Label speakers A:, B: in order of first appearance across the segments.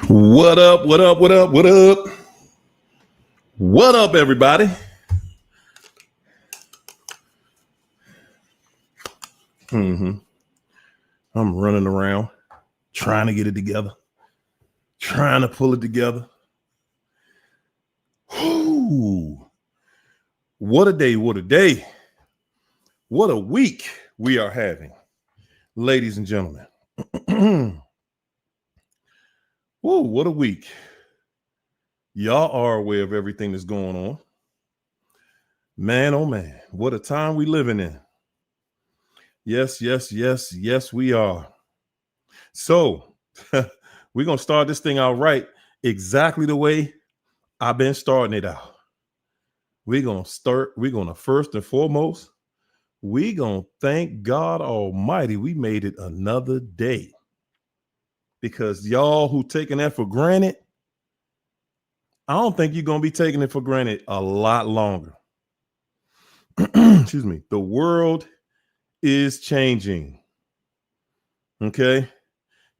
A: What up? What up? What up? What up? What up, everybody? I'm running around trying to get it together, trying to pull it together. Whew. What a day. What a day. What a week we are having, ladies and gentlemen. Whoa, what a week. Y'all are aware of everything that's going on. Man, oh man, what a time we living in. Yes, we are. So we're going to start this thing out right exactly the way I've been starting it out. We're going to first and foremost, we're going to thank God Almighty we made it another day. Because y'all who taking that for granted, I don't think you're going to be taking it for granted a lot longer. Excuse me. The world is changing. Okay.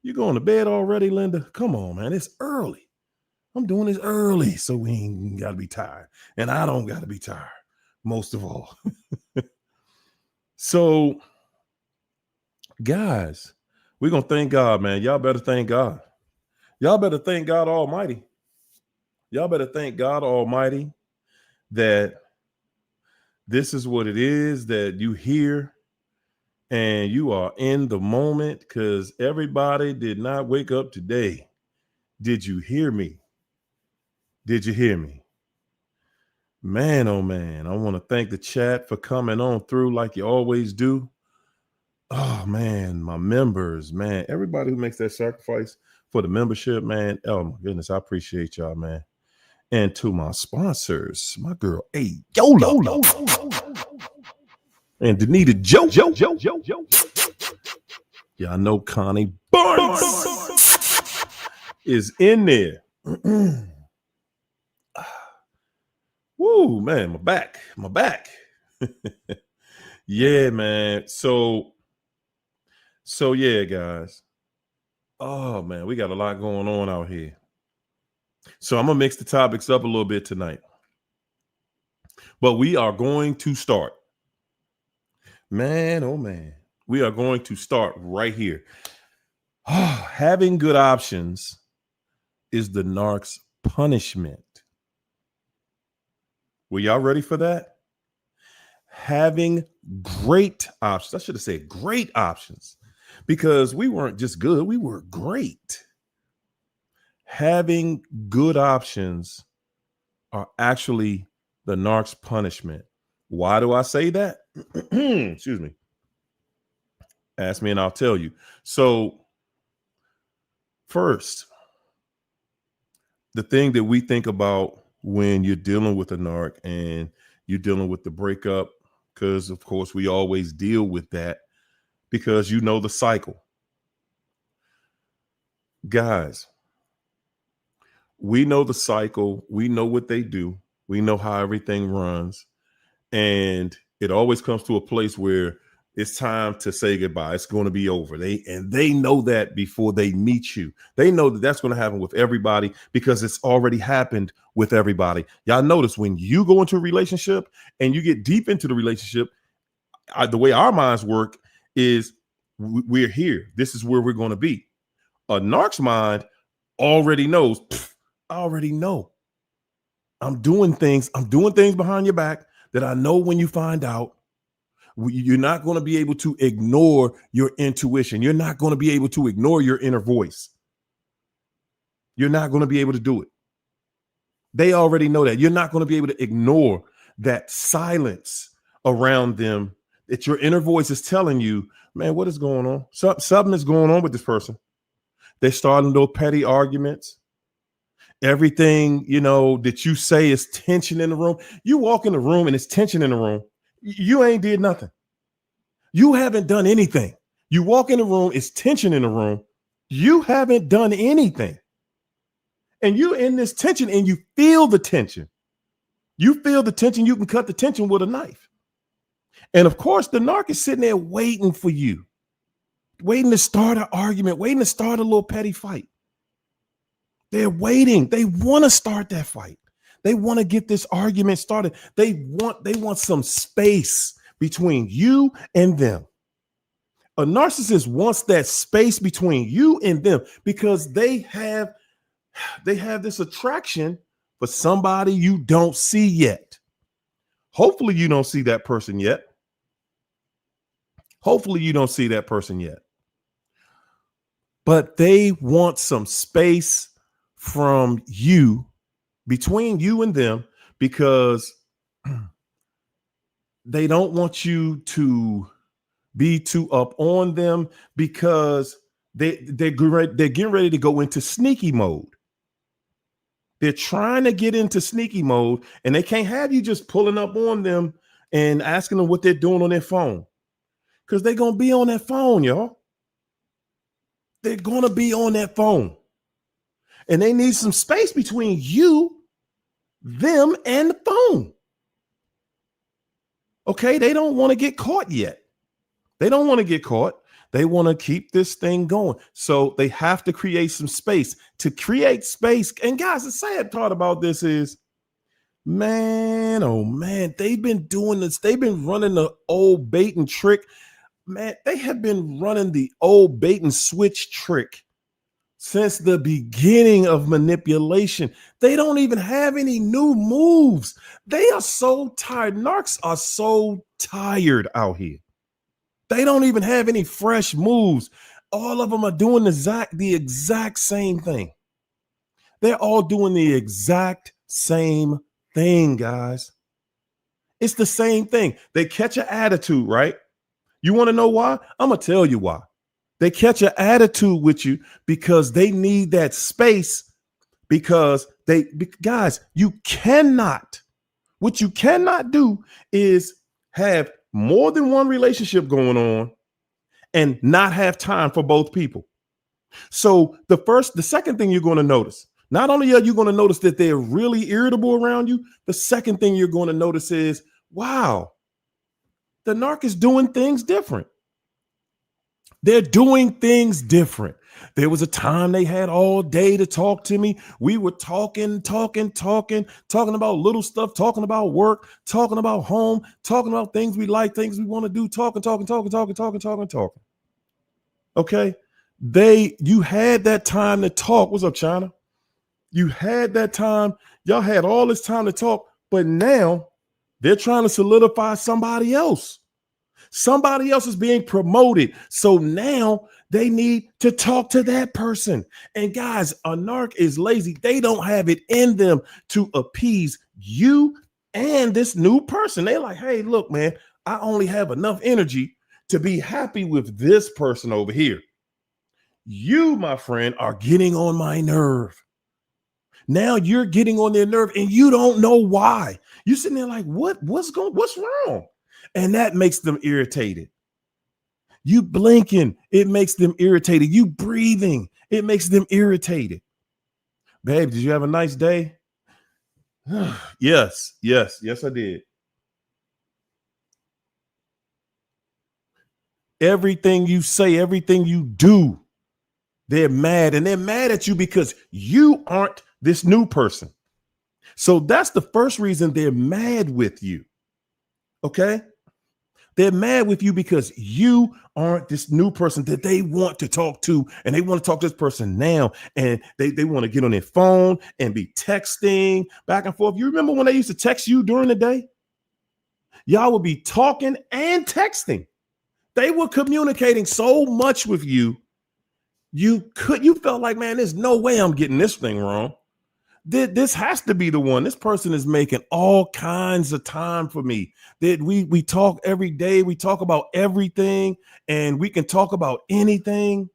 A: You going to bed already, Linda? Come on, man. It's early. I'm doing this early, so we ain't got to be tired. And I don't got to be tired, most of all. So, guys, we're going to thank God, man. Y'all better thank God. Y'all better thank God Almighty. Y'all better thank God Almighty that this is what it is that you hear and you are in the moment, because everybody did not wake up today. Did you hear me? Did you hear me? Man, oh man, I want to thank the chat for coming on through like you always do. Oh man, my members, man, everybody who makes that sacrifice for the membership, man. Oh my goodness, I appreciate y'all, man. And to my sponsors, my girl, hey, Yola. And Danita Joe. Yeah, I know Connie Barnes is in there. Woo, man, my back. Yeah, man. So yeah, guys. Oh man, we got a lot going on out here. So I'm gonna mix the topics up a little bit tonight. But we are going to start. Man, oh man. We are going to start right here. Having good options is the Narcs punishment. Were y'all ready for that? Having great options. I should have said great options, because we weren't just good, we were great. Having good options are actually the Narcs punishment. Why do I say that? Excuse me. Ask me and I'll tell you. So first, the thing that we think about when you're dealing with a narc and you're dealing with the breakup, because of course we always deal with that because you know the cycle. Guys, we know the cycle. We know what they do. We know how everything runs. And it always comes to a place where it's time to say goodbye. It's going to be over. They know that before they meet you. They know that that's going to happen with everybody because it's already happened with everybody. Y'all notice when you go into a relationship and you get deep into the relationship, the way our minds work is we're here. This is where we're going to be. A narc's mind already knows. I already know. I'm doing things behind your back that I know when you find out, you're not going to be able to ignore your intuition. You're not going to be able to ignore your inner voice. You're not going to be able to do it. They already know that. You're not going to be able to ignore that silence around them, that your inner voice is telling you, man, what is going on? Something is going on with this person. They're starting little petty arguments. Everything, that you say is tension in the room. You walk in the room and it's tension in the room. You ain't did nothing. You haven't done anything. You walk in the room, it's tension in the room. You haven't done anything. And you're in this tension and you feel the tension. You feel the tension. You can cut the tension with a knife. And of course, the narc is sitting there waiting for you, waiting to start an argument, waiting to start a little petty fight. They're waiting. They want to start that fight. They want to get this argument started. They want some space between you and them. A narcissist wants that space between you and them because they have this attraction for somebody you don't see yet. Hopefully you don't see that person yet. Hopefully you don't see that person yet. But they want some space from you, between you and them, because they don't want you to be too up on them, because they're getting ready to go into sneaky mode. They're trying to get into sneaky mode, and they can't have you just pulling up on them and asking them what they're doing on their phone, because they're going to be on that phone, y'all. They're going to be on that phone, and they need some space between you, them, and the phone. Okay, they don't want to get caught yet. They don't want to get caught. They want to keep this thing going. So they have to create some space. To create space, and guys, the sad part about this is, man, oh man, they've been doing this. They've been running the old bait and trick. Man, they have been running the old bait and switch trick since the beginning of manipulation. They don't even have any new moves. They are so tired. Narcs are so tired out here. They don't even have any fresh moves. All of them are doing the exact same thing. They're all doing the exact same thing, guys. It's the same thing. They catch an attitude, right? You want to know why? I'm going to tell you why. They catch an attitude with you because they need that space, because guys, what you cannot do is have more than one relationship going on and not have time for both people. So the second thing you're going to notice, not only are you going to notice that they're really irritable around you, the second thing you're going to notice is, wow, the narc is doing things different. They're doing things different. There was a time they had all day to talk to me. We were talking about little stuff, talking about work, talking about home, talking about things we like, things we want to do, talking. Okay. You had that time to talk. What's up, China? You had that time. Y'all had all this time to talk, but now they're trying to solidify somebody else. Somebody else is being promoted. So now they need to talk to that person. And guys, a narc is lazy. They don't have it in them to appease you and this new person. They're like, hey, look, man, I only have enough energy to be happy with this person over here. You, my friend, are getting on my nerve. Now you're getting on their nerve and you don't know why. You're sitting there like, what's wrong? And that makes them irritated. You blinking, it makes them irritated. You breathing, it makes them irritated. Babe, did you have a nice day? Yes, I did. Everything you say, everything you do, they're mad, and they're mad at you because you aren't this new person. So that's the first reason they're mad with you. Okay? They're mad with you because you aren't this new person that they want to talk to, and they want to talk to this person now, and they want to get on their phone and be texting back and forth. You remember when they used to text you during the day? Y'all would be talking and texting. They were communicating so much with you. You felt like, man, there's no way I'm getting this thing wrong. This has to be the one. This person is making all kinds of time for me. That we talk every day. We talk about everything, and we can talk about anything.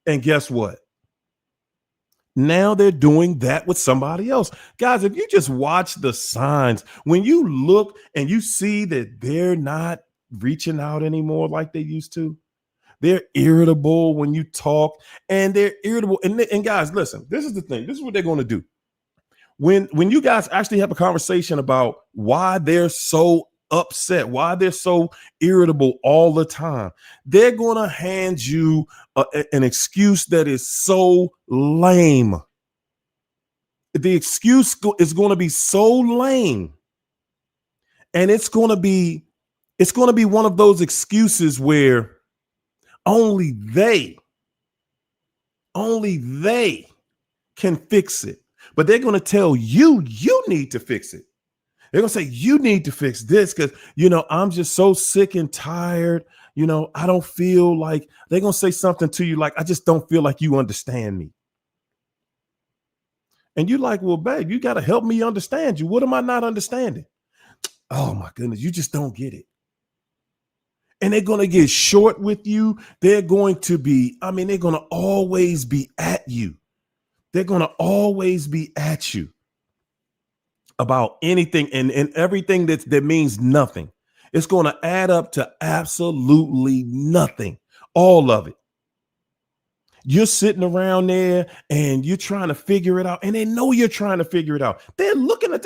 A: And guess what? Now they're doing that with somebody else. Guys, if you just watch the signs, when you look and you see that they're not reaching out anymore like they used to, they're irritable when you talk, and they're irritable. And guys, listen, this is the thing. This is what they're going to do. When you guys actually have a conversation about why they're so upset, why they're so irritable all the time, they're going to hand you an excuse that is so lame. The excuse is going to be so lame, and it's going to be one of those excuses where only they can fix it. But they're going to tell you need to fix it. They're going to say you need to fix this because, I'm just so sick and tired. I don't feel like, they're going to say something to you like, I just don't feel like you understand me. And you're like, well, babe, you got to help me understand you. What am I not understanding? Oh my goodness, you just don't get it. And they're going to get short with you. They're going to always be at you. They're going to always be at you about anything and everything that means nothing. It's going to add up to absolutely nothing. All of it. You're sitting around there and you're trying to figure it out. And they know you're trying to figure it out. They're looking at,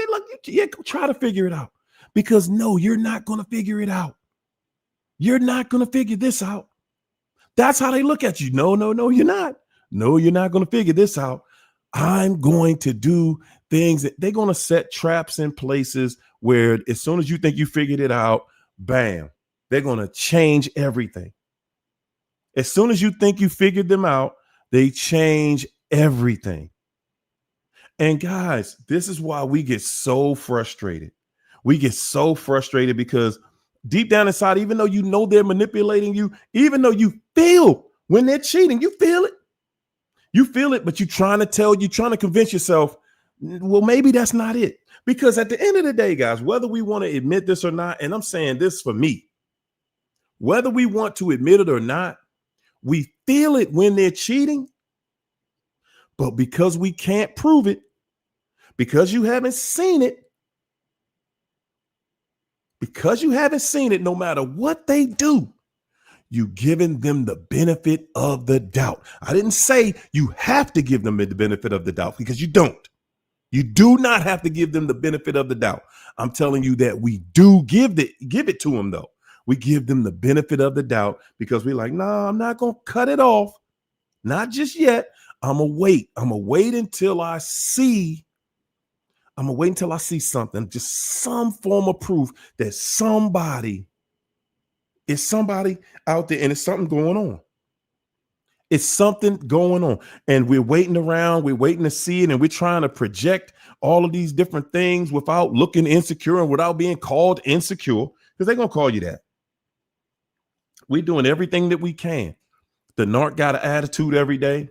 A: try to figure it out. Because no, you're not going to figure it out. You're not going to figure this out. That's how they look at you. No, you're not. No, you're not going to figure this out. I'm going to do things that they're going to set traps in places where as soon as you think you figured it out, bam, they're going to change everything. As soon as you think you figured them out, they change everything. And guys, this is why we get so frustrated. We get so frustrated because deep down inside, even though they're manipulating you, even though you feel when they're cheating, you feel it. You feel it, but you're trying to convince yourself, well, maybe that's not it. Because at the end of the day, guys, whether we want to admit this or not, and I'm saying this for me, whether we want to admit it or not, we feel it when they're cheating. But because we can't prove it, because you haven't seen it, no matter what they do, you giving them the benefit of the doubt. I didn't say you have to give them the benefit of the doubt because you don't. You do not have to give them the benefit of the doubt. I'm telling you that we do give it to them though. We give them the benefit of the doubt because we're like, nah, I'm not going to cut it off. Not just yet. I'm going to wait. I'm going to wait until I see something, just some form of proof that somebody out there and it's something going on. It's something going on. And we're waiting around, we're waiting to see it, and we're trying to project all of these different things without looking insecure and without being called insecure, because they're going to call you that. We're doing everything that we can. The narc got an attitude every day.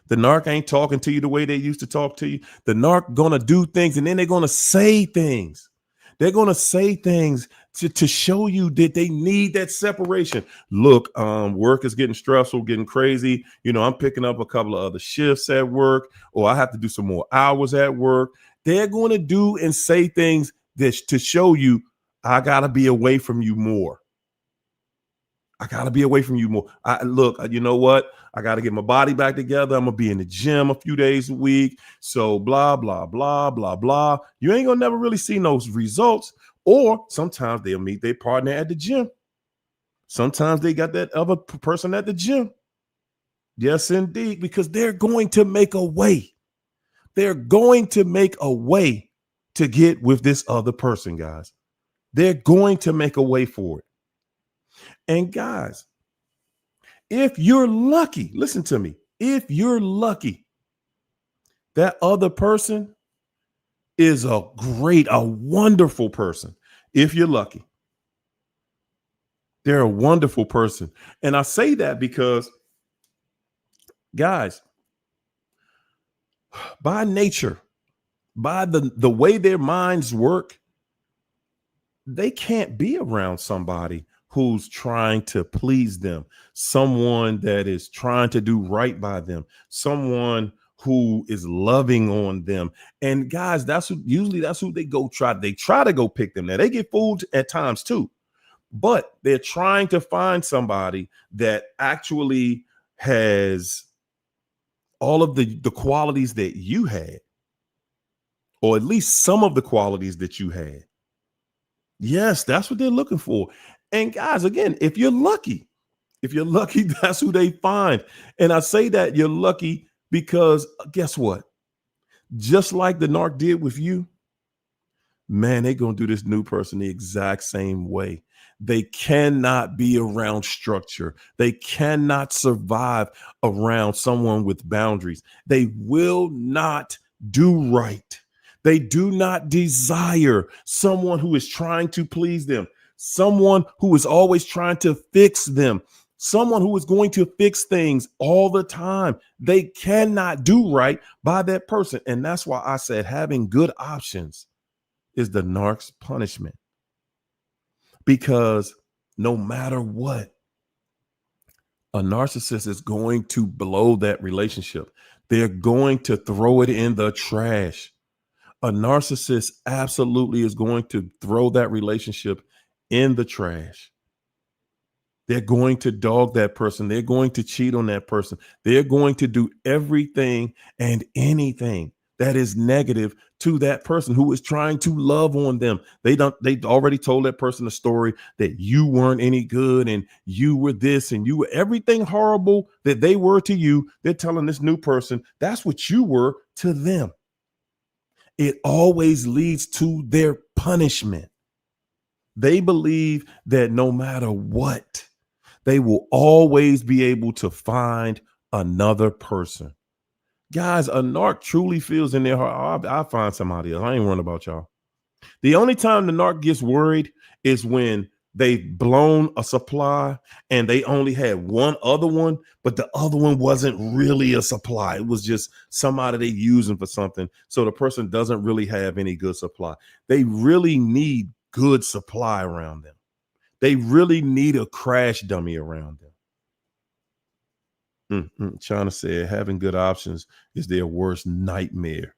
A: The narc ain't talking to you the way they used to talk to you. The narc going to do things and then they're going to say things. They're going to say things to show you that they need that separation. Look, work is getting stressful, getting crazy. I'm picking up a couple of other shifts at work, or I have to do some more hours at work. They're going to do and say things to show you, I got to be away from you more. I got to be away from you more. Look, you know what? I got to get my body back together. I'm going to be in the gym a few days a week. So blah, blah, blah, blah, blah. You ain't going to never really see those results. Or sometimes they'll meet their partner at the gym. Sometimes they got that other person at the gym. Yes, indeed, because they're going to make a way. They're going to make a way to get with this other person, guys. They're going to make a way for it. And guys, if you're lucky, listen to me, if you're lucky, that other person is a wonderful person. If you're lucky, they're a wonderful person. And I say that because, guys, by nature, by the way their minds work, they can't be around somebody who's trying to please them, someone that is trying to do right by them, someone who is loving on them. And guys, that's who they try to go pick them. Now they get fooled at times too, but they're trying to find somebody that actually has all of the qualities that you had, or at least some of the qualities that you had. Yes, that's what they're looking for. And guys, again, if you're lucky, that's who they find. And I say that you're lucky because guess what? just like the narc did with you, man, they're going to do this new person the exact same way. They cannot be around structure. They cannot survive around someone with boundaries. They will not do right. They do not desire someone who is trying to please them, someone who is always trying to fix them, someone who is going to fix things all the time. They cannot do right by that person. And that's why I said having good options is the narc's punishment, because no matter what, a narcissist is going to blow that relationship. They're going to throw it in the trash. A narcissist absolutely is going to throw that relationship in the trash. They're going to dog that person. They're going to cheat on that person. They're going to do everything and anything that is negative to that person who is trying to love on them. They already told that person a story that you weren't any good and you were this and you were everything horrible that they were to you. They're telling this new person that's what you were to them. It always leads to their punishment. They believe that no matter what, they will always be able to find another person. Guys, a narc truly feels in their heart, I'll find somebody else. I ain't worrying about y'all. The only time the narc gets worried is when they've blown a supply and they only had one other one, but the other one wasn't really a supply. It was just somebody they using for something. So the person doesn't really have any good supply. They really need good supply around them. They really need a crash dummy around them. China said having good options is their worst nightmare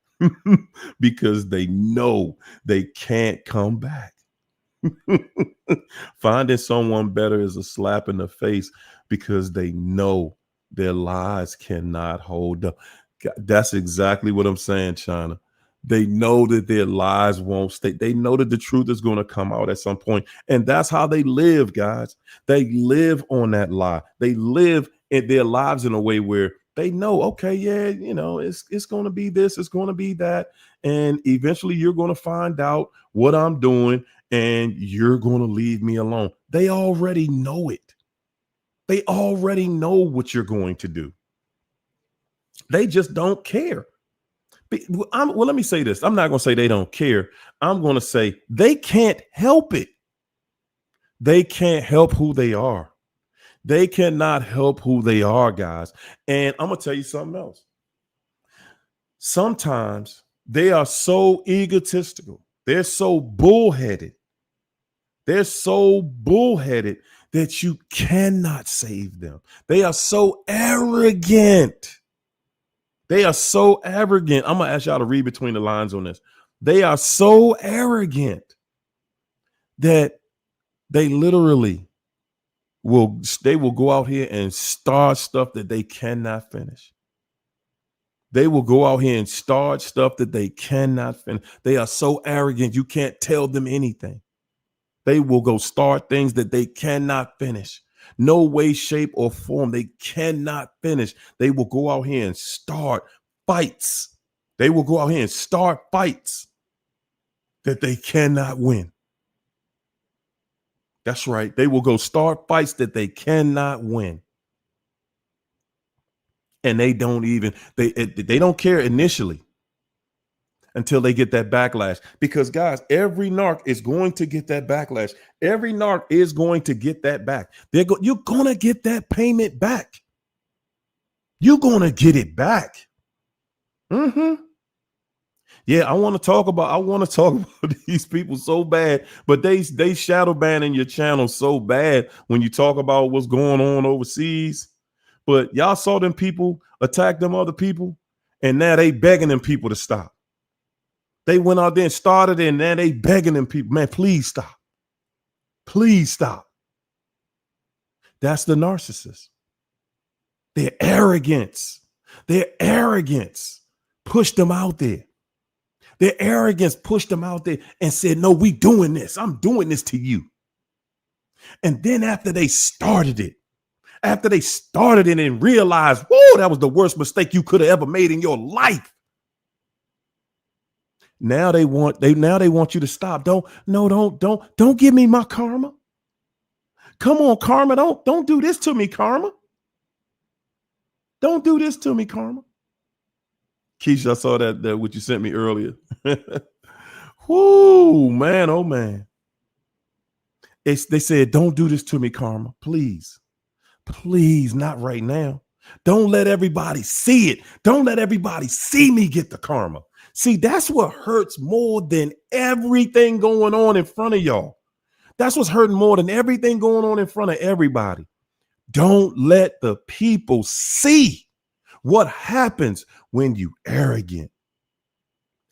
A: because they know they can't come back. Finding someone better is a slap in the face because they know their lies cannot hold up. That's exactly what I'm saying, China. They know that their lies won't stay. They know that the truth is going to come out at some point. And that's how they live, guys. They live on that lie. They live in their lives in a way where they know, okay, yeah, you know, it's going to be this, it's going to be that. And eventually you're going to find out what I'm doing and you're going to leave me alone. They already know it. They already know what you're going to do. They just don't care. Well, let me say this. I'm not going to say they don't care. I'm going to say they can't help it. They can't help who they are. They cannot help who they are, guys. And I'm going to tell you something else. Sometimes they are so egotistical. They're so bullheaded. They're so bullheaded that you cannot save them. They are so arrogant. They are so arrogant. I'm going to ask y'all to read between the lines on this. They are so arrogant that they literally will go out here and start stuff that they cannot finish. They will go out here and start stuff that they cannot finish. They are so arrogant, you can't tell them anything. They will go start things that they cannot finish. No way, shape, or form. They cannot finish. They will go out here and start fights. They will go out here and start fights that they cannot win. That's right. They will go start fights that they cannot win. And they don't even, they don't care initially until they get that backlash. Because guys, every narc is going to get that backlash. Every narc is going to get that back. You're going to get that payment back. You're going to get it back. Yeah, I want to talk about these people so bad, but they shadow banning your channel so bad when you talk about what's going on overseas. But y'all saw them people attack them other people, and now they begging them people to stop. They went out there and started, and now they begging them people, man, please stop. Please stop. That's the narcissist. Their arrogance pushed them out there. Their arrogance pushed them out there and said, no, we doing this. I'm doing this to you. And then after they started it and realized, whoa, that was the worst mistake you could have ever made in your life. Now they want you to stop. Don't give me my karma. Come on, karma. Don't do this to me, karma. Don't do this to me, karma. Keisha, I saw that what you sent me earlier. Whoo, man, oh man. They said, don't do this to me, karma. Please, not right now. Don't let everybody see it. Don't let everybody see me get the karma. See, that's what hurts more than everything going on in front of y'all. That's what's hurting more than everything going on in front of everybody. Don't let the people see what happens when you arrogant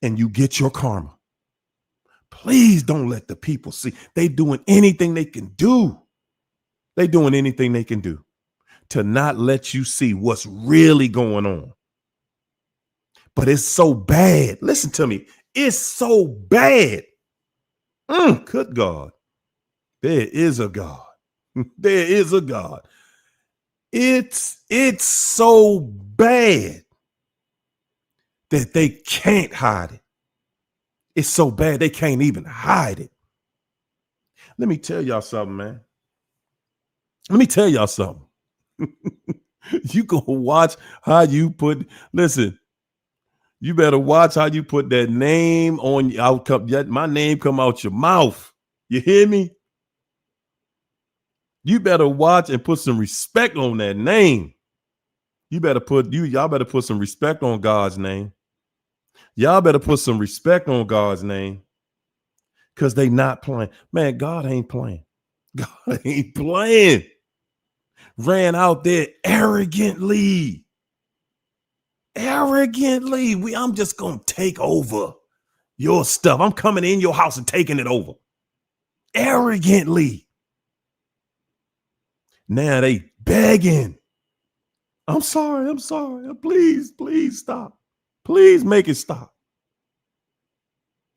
A: and you get your karma. Please don't let the people see. They doing anything they can do. They doing anything they can do to not let you see what's really going on. But it's so bad. Listen to me. It's so bad. Good God. There is a God. There is a God. It's so bad that they can't hide it. It's so bad they can't even hide it. Let me tell y'all something, man. Let me tell y'all something. You go watch how you put, listen, you better watch how you put that name on my name come out your mouth. You hear me? You better watch and put some respect on that name. Y'all better put some respect on God's name. Y'all better put some respect on God's name. Because they not playing. Man, God ain't playing. God ain't playing. Ran out there arrogantly. I'm just going to take over your stuff. I'm coming in your house and taking it over. Arrogantly. Now they begging. I'm sorry. Please stop. Please make it stop.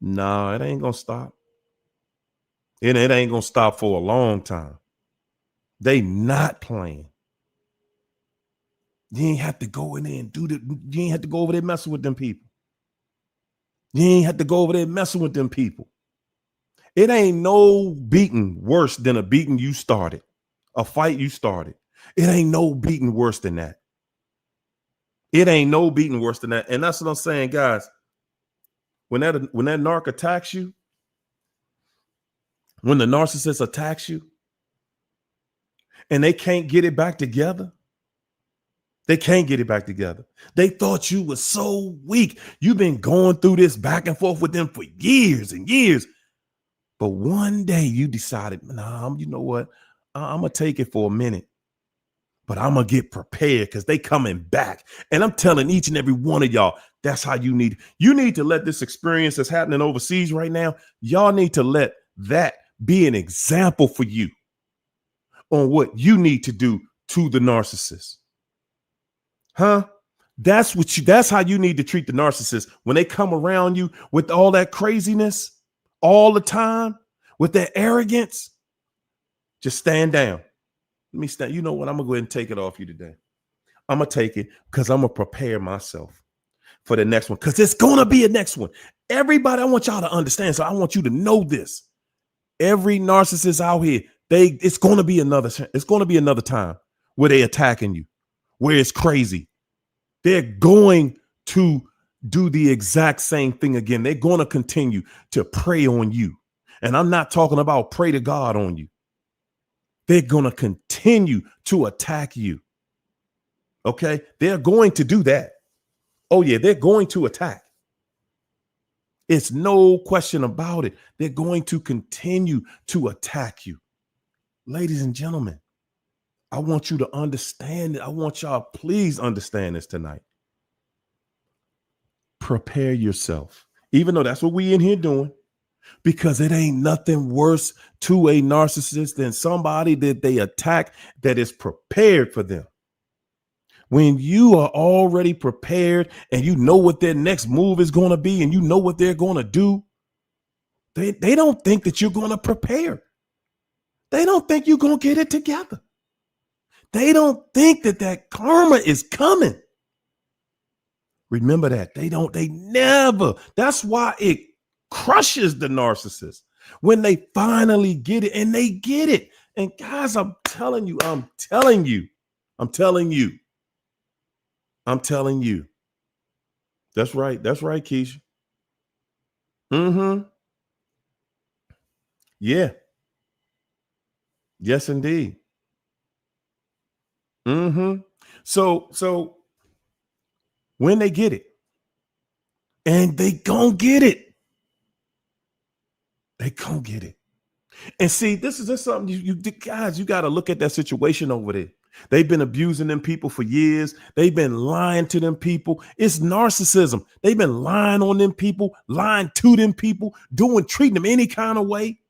A: No, it ain't going to stop. It ain't going to stop for a long time. They not playing. You ain't have to go in there and do that. You ain't have to go over there messing with them people. You ain't have to go over there messing with them people. It ain't no beating worse than a beating you started, a fight you started. It ain't no beating worse than that. It ain't no beating worse than that. And that's what I'm saying, guys. When that narc attacks you, when the narcissist attacks you, and they can't get it back together. They can't get it back together. They thought you were so weak. You've been going through this back and forth with them for years and years. But one day you decided, nah, you know what? I'm going to take it for a minute. But I'm going to get prepared because they coming back. And I'm telling each and every one of y'all, that's how you need to let this experience that's happening overseas right now. Y'all need to let that be an example for you on what you need to do to the narcissist. Huh? That's how you need to treat the narcissist when they come around you with all that craziness all the time, with that arrogance. Just stand down. Let me stand. You know what? I'm going to go ahead and take it off you today. I'm going to take it because I'm going to prepare myself for the next one, because it's going to be a next one. Everybody, I want y'all to understand. So I want you to know this. Every narcissist out here, it's going to be another time where they attacking you, where it's crazy. They're going to do the exact same thing again. They're going to continue to prey on you. And I'm not talking about pray to God on you. They're going to continue to attack you. Okay? They're going to do that. Oh, yeah, they're going to attack. It's no question about it. They're going to continue to attack you. Ladies and gentlemen, I want you to understand it. I want y'all, please understand this tonight. Prepare yourself, even though that's what we in here doing, because it ain't nothing worse to a narcissist than somebody that they attack that is prepared for them. When you are already prepared and you know what their next move is going to be and you know what they're going to do, they don't think that you're going to prepare. They don't think you're going to get it together. They don't think that karma is coming. Remember that. They never. That's why it crushes the narcissist when they finally get it, and they get it. And guys, I'm telling you. That's right. That's right, Keisha. Mm-hmm. Yeah. Yes, indeed. Mm-hmm. So when they get it, and they gon' get it, they gon' get it. And see, this is just something you guys, you got to look at that situation over there. They've been abusing them people for years. They've been lying to them people. It's narcissism. They've been lying on them people, lying to them people, treating them any kind of way.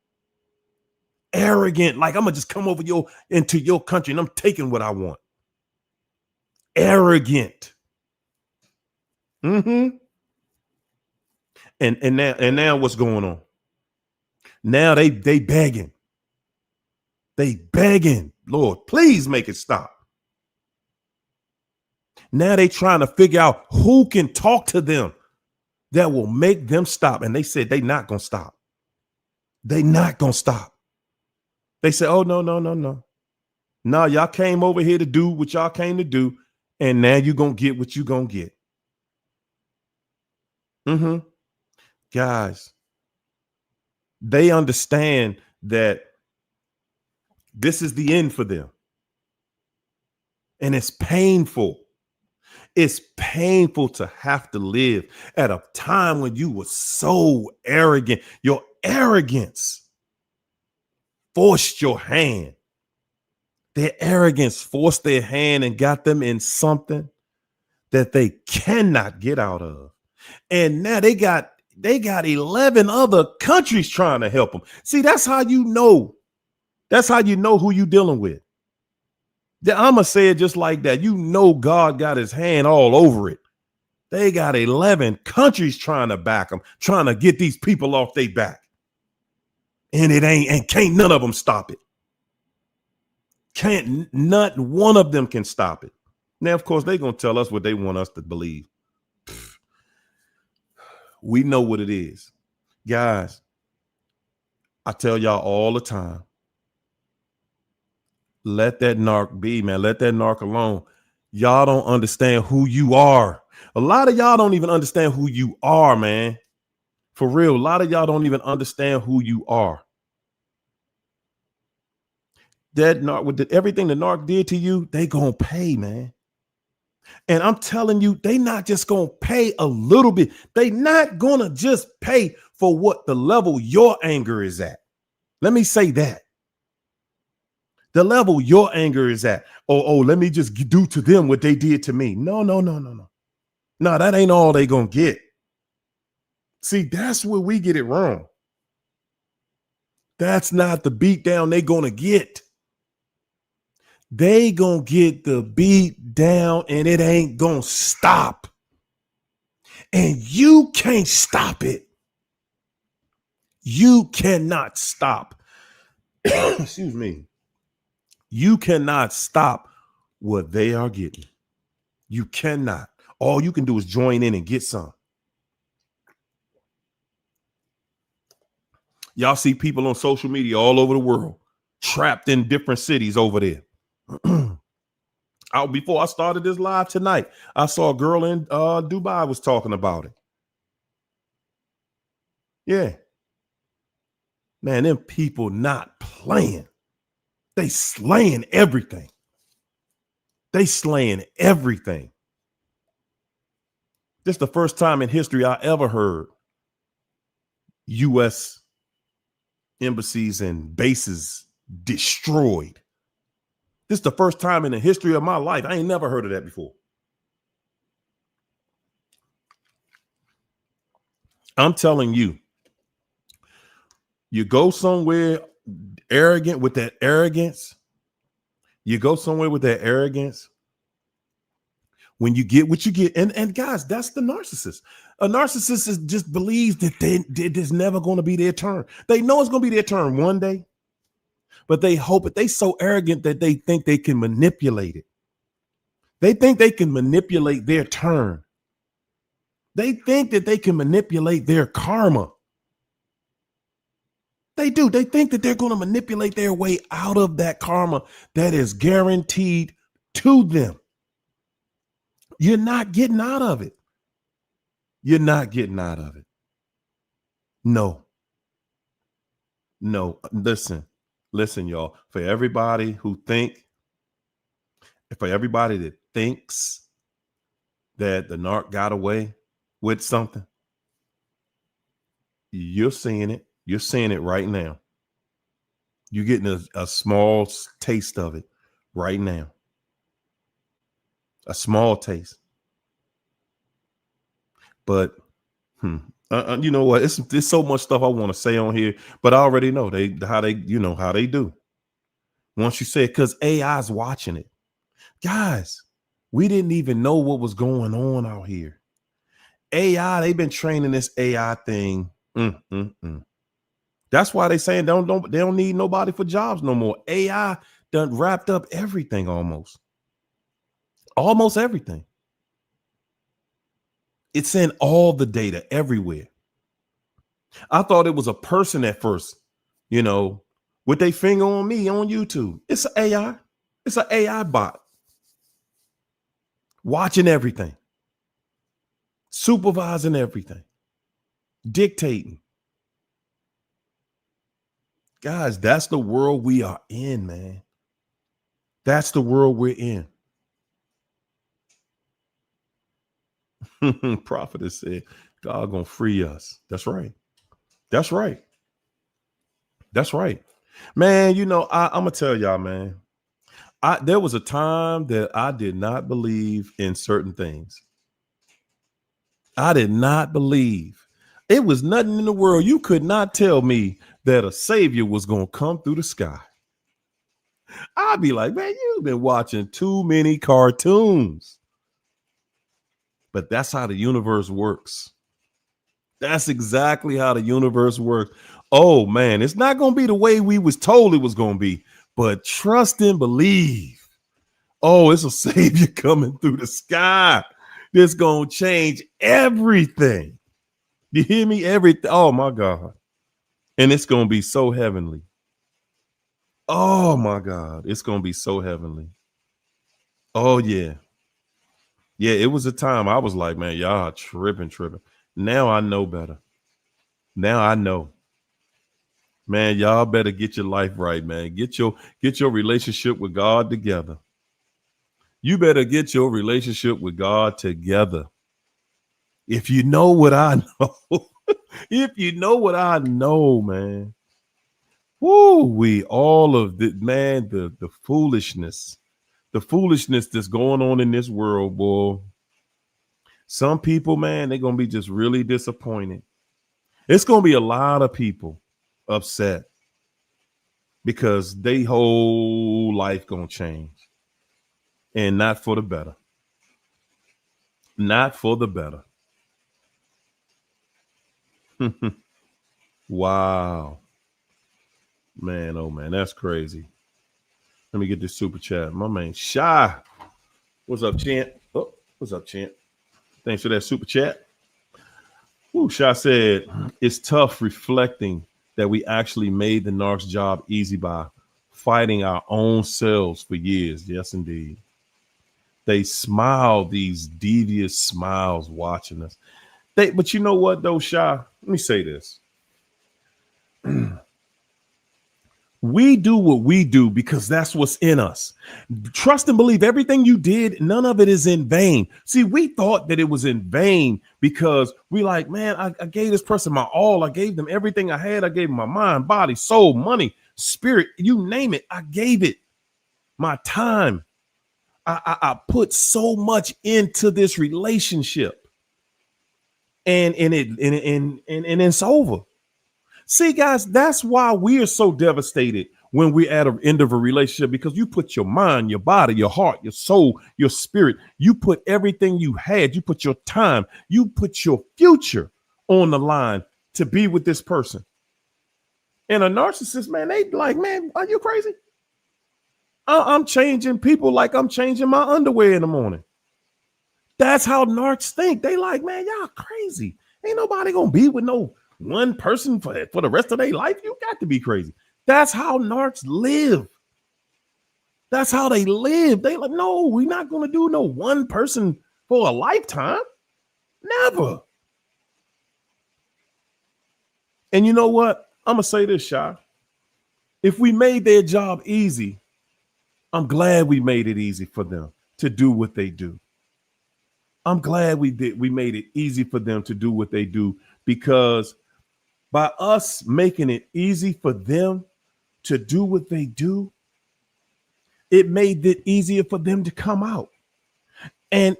A: Arrogant, like I'm gonna just come over into your country and I'm taking what I want. Arrogant. Mm-hmm. And now what's going on? Now they begging. They begging, Lord, please make it stop. Now they trying to figure out who can talk to them that will make them stop. And they said they not gonna stop. They not gonna stop. They said, oh, no. No, y'all came over here to do what y'all came to do. And now you're gonna get what you gonna get. Mm-hmm. Guys, they understand that this is the end for them. And it's painful. It's painful to have to live at a time when you were so arrogant. Your arrogance forced your hand. Their arrogance forced their hand and got them in something that they cannot get out of. And now they got 11 other countries trying to help them. See, that's how you know. That's how you know who you dealing with. I'm going to say it just like that. You know God got his hand all over it. They got 11 countries trying to back them, trying to get these people off their back. And can't none of them stop it. Not one of them can stop it. Now, of course, they're going to tell us what they want us to believe. We know what it is. Guys, I tell y'all all the time, let that narc be, man. Let that narc alone. Y'all don't understand who you are. A lot of y'all don't even understand who you are, man. For real, a lot of y'all don't even understand who you are. That narc, with everything the narc did to you, they gonna pay, man. And I'm telling you, they not just gonna pay a little bit. They not gonna just pay for what the level your anger is at. Let me say that. The level your anger is at. Oh, let me just do to them what they did to me. No. No, that ain't all they gonna get. See, that's where we get it wrong. That's not the beat down they gonna get. They gonna get the beat down and it ain't gonna stop. And you can't stop it. You cannot stop. Excuse me. You cannot stop what they are getting. You cannot. All you can do is join in and get some. Y'all see people on social media all over the world trapped in different cities over there. Before I started this live tonight, I saw a girl in Dubai was talking about it. Yeah. Man, them people not playing. They slaying everything. This is the first time in history I ever heard U.S. embassies and bases destroyed. This is the first time in the history of my life. I ain't never heard of that before. I'm telling you, you go somewhere arrogant with that arrogance. When you get what you get, and guys, that's the narcissist. A narcissist just believes that there's never going to be their turn. They know it's going to be their turn one day, but they hope it. They so arrogant that they think they can manipulate it. They think they can manipulate their turn. They think that they can manipulate their karma. They do. They think that they're going to manipulate their way out of that karma that is guaranteed to them. You're not getting out of it. You're not getting out of it. No. Listen, y'all. For everybody that thinks that the narc got away with something, you're seeing it. You're seeing it right now. You're getting a small taste of it right now. A small taste. But you know what? There's so much stuff I want to say on here, but I already know how they do. Once you say it, because AI's watching it. Guys, we didn't even know what was going on out here. AI, they've been training this AI thing. That's why they saying they don't need nobody for jobs no more. AI done wrapped up everything almost everything. It's in all the data everywhere. I thought it was a person at first, with their finger on me on YouTube. It's an AI. It's an AI bot watching everything, supervising everything, dictating. Guys, that's the world we are in, man. That's the world we're in. Prophet has said, God gonna free us. That's right. That's right. That's right. Man, I'm gonna tell y'all, man. There was a time that I did not believe in certain things. I did not believe. It was nothing in the world. You could not tell me that a savior was gonna come through the sky. I'd be like, man, you've been watching too many cartoons. But that's how the universe works. That's exactly how the universe works. Oh man, it's not going to be the way we was told it was going to be, but trust and believe. Oh, it's a savior coming through the sky. That's going to change everything. You hear me? Everything. Oh my God. And it's going to be so heavenly. Oh my God. It's going to be so heavenly. Oh yeah. Yeah, it was a time I was like, man, y'all tripping. Now I know better. Now I know. Man, y'all better get your life right, man. Get your relationship with God together. You better get your relationship with God together. If you know what I know, if you know what I know, man. Woo, all of the man, the foolishness that's going on in this world, boy. Some people, man, they're going to be just really disappointed. It's going to be a lot of people upset because their whole life going to change, and not for the better. Not for the better. Wow. Man, oh man, that's crazy. Let me get this super chat. My man Shy. What's up, Chant? Oh, what's up, Chant? Thanks for that super chat. Ooh, Shy said, it's tough reflecting that we actually made the Narcs job easy by fighting our own selves for years. Yes, indeed. They smile, these devious smiles watching us. But you know what, though, Shy? Let me say this. We do what we do because that's what's in us. Trust and believe everything you did, none of it is in vain. See, we thought that it was in vain because we like, man, I gave this person my all. I gave them everything I had. I gave them my mind, body, soul, money, spirit, you name it. I gave it my time. I put so much into this relationship and it's over. See, guys, that's why we are so devastated when we're at the end of a relationship, because you put your mind, your body, your heart, your soul, your spirit, you put everything you had, you put your time, you put your future on the line to be with this person. And a narcissist, man, they like, man, are you crazy? I'm changing people like I'm changing my underwear in the morning. That's how narcs think. They like, man, y'all crazy. Ain't nobody gonna be with no one person for the rest of their life. You got to be crazy. That's how narcs live. That's how they live. They like, no, we're not gonna do no one person for a lifetime. Never. And you know what? I'm gonna say this, Shy. If we made their job easy, I'm glad we made it easy for them to do what they do. I'm glad we did. We made it easy for them to do what they do, because by us making it easy for them to do what they do, it made it easier for them to come out. And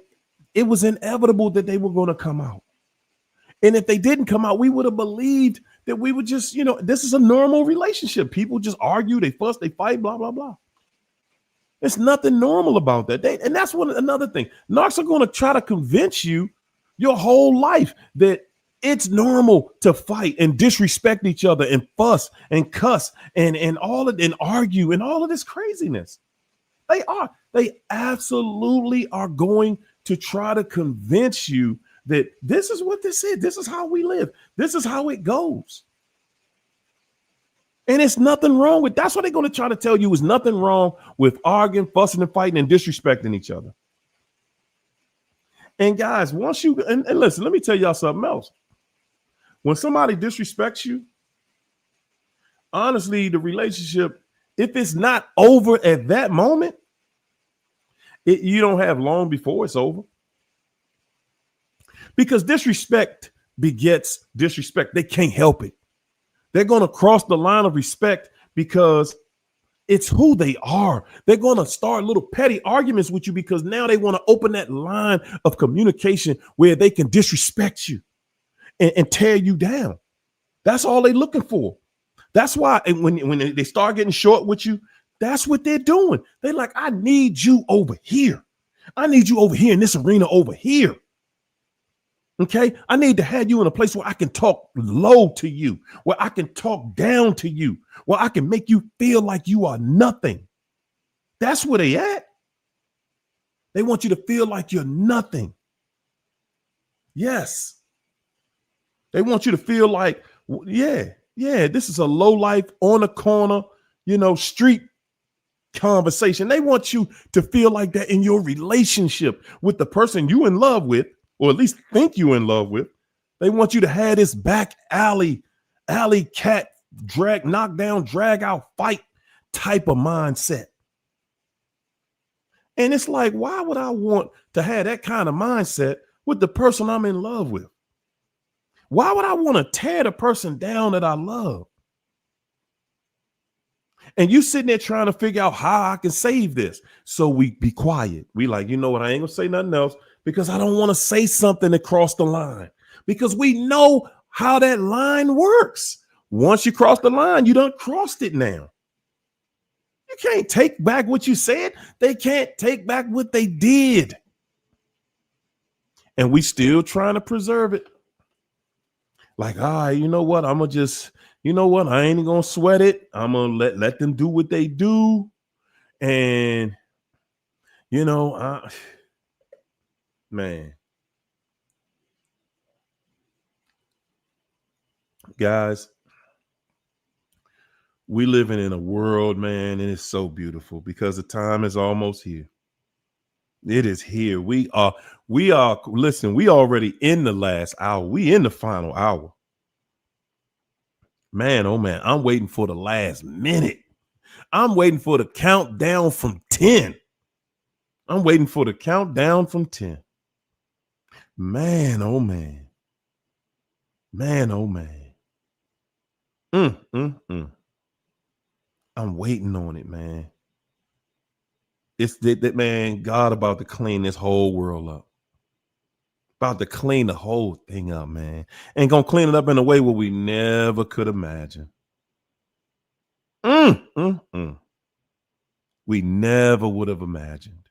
A: it was inevitable that they were going to come out. And if they didn't come out, we would have believed that we would just, this is a normal relationship. People just argue, they fuss, they fight, blah, blah, blah. There's nothing normal about that. And that's another thing. Narcs are going to try to convince you your whole life that it's normal to fight and disrespect each other and fuss and cuss and argue and all of this craziness. They absolutely are going to try to convince you that this is what this is. This is how we live. This is how it goes. And it's nothing wrong with, that's what they're going to try to tell you, is nothing wrong with arguing, fussing and fighting and disrespecting each other. And guys, once you, and listen, let me tell y'all something else. When somebody disrespects you, honestly, the relationship, if it's not over at that moment, you don't have long before it's over. Because disrespect begets disrespect. They can't help it. They're going to cross the line of respect because it's who they are. They're going to start little petty arguments with you because now they want to open that line of communication where they can disrespect you and tear you down. That's all they're looking for. That's why when they start getting short with you, that's what they're doing. They're like, I need you over here. I need you over here in this arena over here. Okay, I need to have you in a place where I can talk low to you, where I can talk down to you, where I can make you feel like you are nothing. That's where they at. They want you to feel like you're nothing. Yes. They want you to feel like, yeah, this is a low life on the corner, street conversation. They want you to feel like that in your relationship with the person you in love with, or at least think you in love with. They want you to have this back alley cat knock down, drag out, fight type of mindset. And it's like, why would I want to have that kind of mindset with the person I'm in love with? Why would I want to tear the person down that I love? And you sitting there trying to figure out how I can save this. So we be quiet. We like, you know what? I ain't gonna say nothing else because I don't want to say something that crossed the line, because we know how that line works. Once you cross the line, you done crossed it now. You can't take back what you said. They can't take back what they did. And we still trying to preserve it. Like, you know what? I'm going to just, I ain't going to sweat it. I'm going to let them do what they do. And, man, guys, we living in a world, man, and it's so beautiful because the time is almost here. It is here. We are, listen, we already in the last hour. We in the final hour. Man, oh man, I'm waiting for the last minute. I'm waiting for the countdown from 10. I'm waiting for the countdown from 10. Man, oh man. Man, oh man. I'm waiting on it, man. It's that man, God about to clean this whole world up. About to clean the whole thing up, man. And gonna clean it up in a way where we never could imagine. We never would have imagined.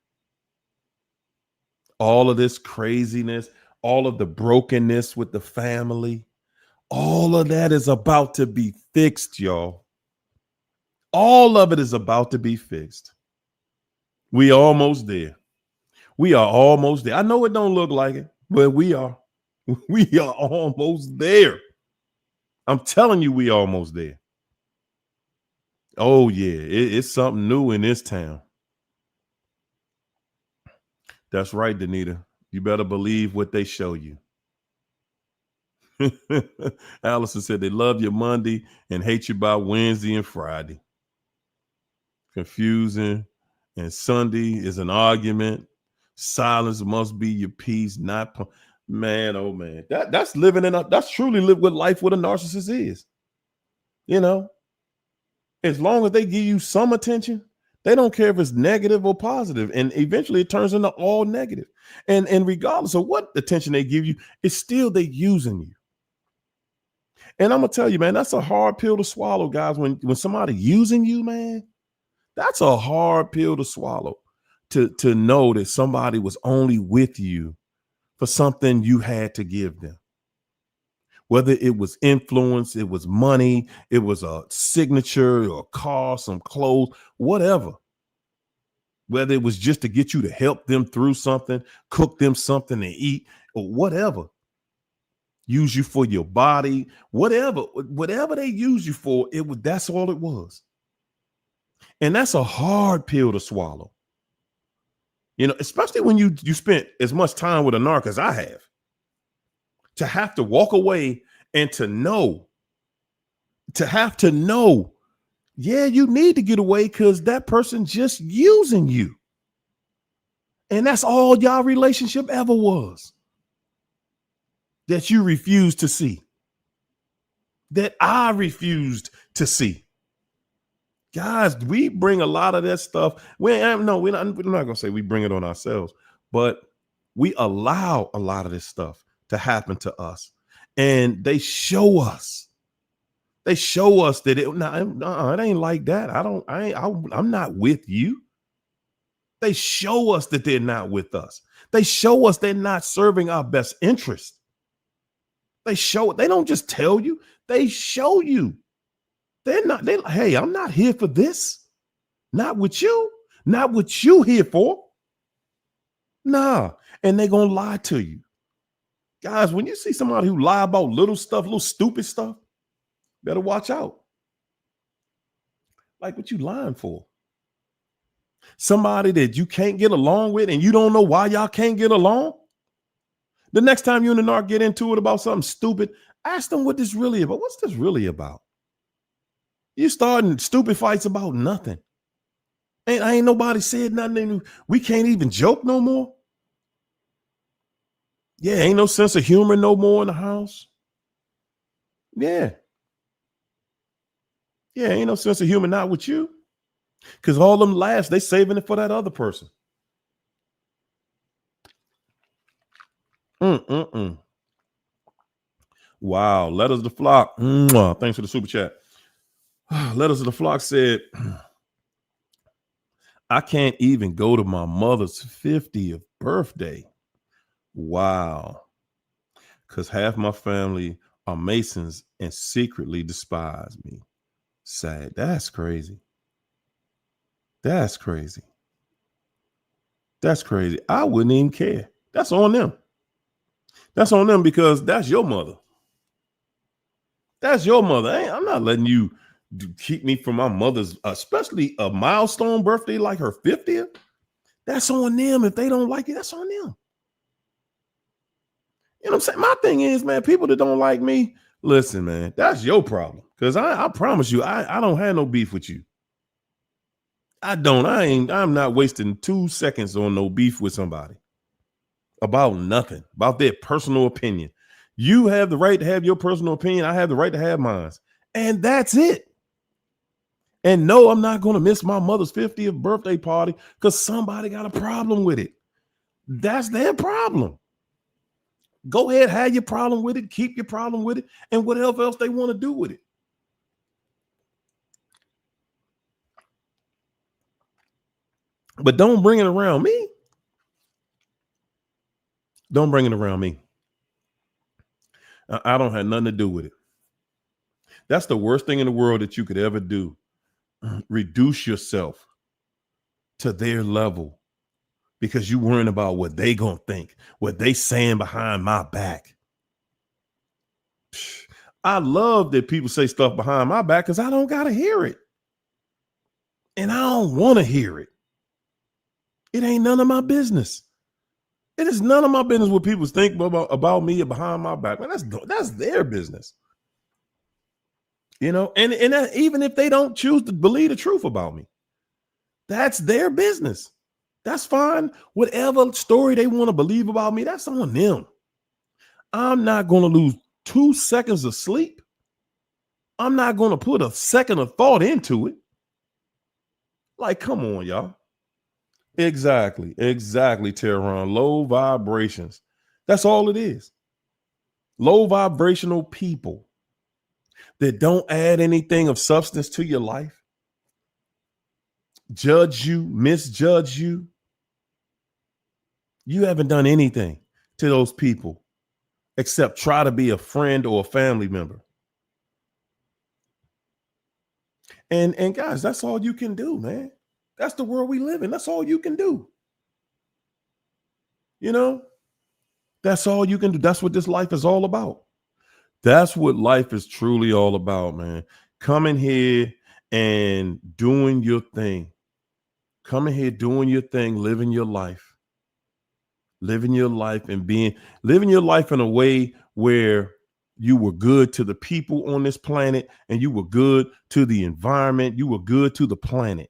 A: All of this craziness, all of the brokenness with the family, all of that is about to be fixed, y'all. All of it is about to be fixed. We almost there. We are almost there. I know it don't look like it, but we are. We are almost there. I'm telling you, we almost there. Oh yeah, it's something new in this town. That's right, Danita. You better believe what they show you. Allison said they love you Monday and hate you by Wednesday and Friday. Confusing. And Sunday is an argument. Silence must be your peace, not man, oh man. That's living in that's truly live what life with a narcissist is. You know, as long as they give you some attention, they don't care if it's negative or positive, and eventually it turns into all negative. And regardless of what attention they give you, it's still they using you. And I'm gonna tell you, man, that's a hard pill to swallow, guys. When somebody using you, man, that's a hard pill to swallow. To know that somebody was only with you for something you had to give them. Whether it was influence, it was money, it was a signature or a car, some clothes, whatever. Whether it was just to get you to help them through something, cook them something to eat, or whatever. Use you for your body, whatever they use you for, that's all it was. And that's a hard pill to swallow. You know, especially when you spent as much time with a narc as I have. To have to walk away and to have to know, yeah, you need to get away because that person just using you. And that's all y'all relationship ever was. That you refused to see. That I refused to see. Guys, we bring a lot of that stuff. We're not going to say we bring it on ourselves, but we allow a lot of this stuff to happen to us. And they show us. They show us that it ain't like that. I'm not with you. They show us that they're not with us. They show us they're not serving our best interest. They don't just tell you, they show you. Hey, I'm not here for this. Not with you. Not what you here for. Nah. And they're going to lie to you. Guys, when you see somebody who lie about little stuff, little stupid stuff, better watch out. Like, what you lying for? Somebody that you can't get along with and you don't know why y'all can't get along. The next time you and the narc get into it about something stupid, ask them what this really about. What's this really about? You starting stupid fights about nothing. Ain't nobody said nothing. We can't even joke no more. Yeah, ain't no sense of humor no more in the house. Yeah. Yeah, ain't no sense of humor not with you. Because all them laughs, they saving it for that other person. Wow. Letters to the flock. Thanks for the super chat. Letters to the flock said, I can't even go to my mother's 50th birthday. Wow. Because half my family are Masons and secretly despise me. Sad. That's crazy. That's crazy. That's crazy. I wouldn't even care. That's on them. That's on them because that's your mother. That's your mother. I'm not letting you keep me from my mother's, especially a milestone birthday like her 50th. That's on them. If they don't like it, that's on them. You know what I'm saying? My thing is, man, people that don't like me, listen, man, that's your problem. Because I promise you, I don't have no beef with you. I'm not wasting 2 seconds on no beef with somebody about nothing, about their personal opinion. You have the right to have your personal opinion. I have the right to have mine. And that's it. And no, I'm not going to miss my mother's 50th birthday party because somebody got a problem with it. That's their problem. Go ahead, have your problem with it, keep your problem with it, and whatever else they want to do with it. But don't bring it around me. Don't bring it around me. I don't have nothing to do with it. That's the worst thing in the world that you could ever do. Reduce yourself to their level because you worrying about what they gonna think, what they saying behind my back. I love that people say stuff behind my back because I don't gotta hear it. And I don't want to hear it. It ain't none of my business. It is none of my business what people think about me or behind my back. Man, that's their business. You know, and even if they don't choose to believe the truth about me, that's their business. That's fine. Whatever story they want to believe about me, that's on them. I'm not going to lose 2 seconds of sleep. I'm not going to put a second of thought into it. Like, come on, y'all. Exactly, Tehran. Low vibrations. That's all it is. Low vibrational people that don't add anything of substance to your life, judge you, misjudge you. You haven't done anything to those people except try to be a friend or a family member. And guys, that's all you can do, man. That's the world we live in. That's all you can do. You know, that's all you can do. That's what this life is all about. That's what life is truly all about, man. Coming here and doing your thing. Coming here, doing your thing, living your life. Living your life and living your life in a way where you were good to the people on this planet and you were good to the environment. You were good to the planet.